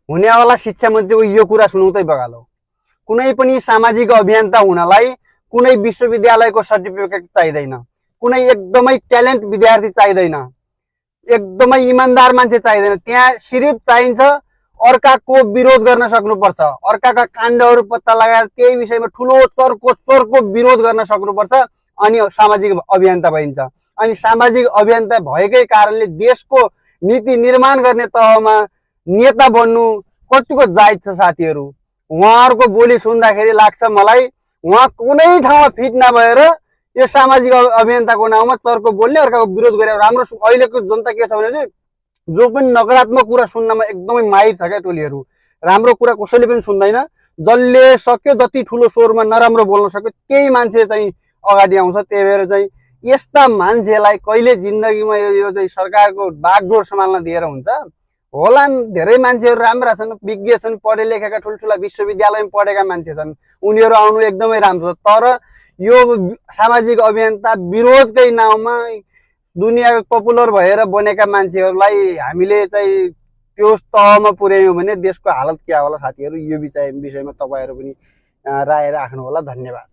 हुनेवाला शिक्षा मन्त्रीको यो कुरा सुनाउँदै बगालो। कुनै पनि सामाजिक अभियन्ता हुनलाई कुनै विश्वविद्यालयको सर्टिफिकेट चाहिँदैन, कुनै एकदमै ट्यालेन्ट विद्यार्थी चाहिँदैन, एकदमै इमान्दार मान्छे चाहिँदैन। त्यहाँ सिर्फ चाहिन्छ अर्काको विरोध गर्न सक्नुपर्छ, अर्काका काण्डहरू पत्ता लगाएर त्यही विषयमा ठुलो चर्को विरोध गर्न सक्नुपर्छ, अनि सामाजिक अभियन्ता भइन्छ। अनि सामाजिक अभियन्ता भएकै कारणले देशको नीति निर्माण गर्ने तहमा नेता बन्नु कतिको जायज छ साथीहरू। उहाँहरूको बोली सुन्दाखेरि लाग्छ मलाई उहाँ कुनै ठाउँमा फिट नभएर यो सामाजिक अभियन्ताको नाउँमा चर्को बोल्ने, अर्काको विरोध गरेर राम्रो। अहिलेको जनता के छ भने चाहिँ जो पनि नकारात्मक कुरा सुन्नमा एकदमै माहिर छ क्या टोलीहरू, राम्रो कुरा कसैले पनि सुन्दैन। जसले सक्यो जति ठुलो स्वरमा नराम्रो बोल्न सक्यो त्यही मान्छे चाहिँ अगाडि आउँछ। त्यही भएर चाहिँ यस्ता मान्छेलाई कहिले जिन्दगीमा यो चाहिँ सरकारको बागडोर सम्हाल्न दिएर हुन्छ होलान्। धेरै मान्छेहरू राम्रा छन्, विज्ञ छन्, पढे लेखेका ठुल्ठुला विश्वविद्यालयमा पढेका मान्छे छन्, उनीहरू आउनु एकदमै राम्रो छ। तर यो सामाजिक अभियन्ता विरोधकै नाउँमा दुनियाँ पपुलर भएर बनेका मान्छेहरूलाई हामीले चाहिँ त्यो तहमा पुर्यायौँ भने देशको हालत के होला साथीहरू। यो विषयमा तपाईँहरू पनि राय राख्नु होला। धन्यवाद।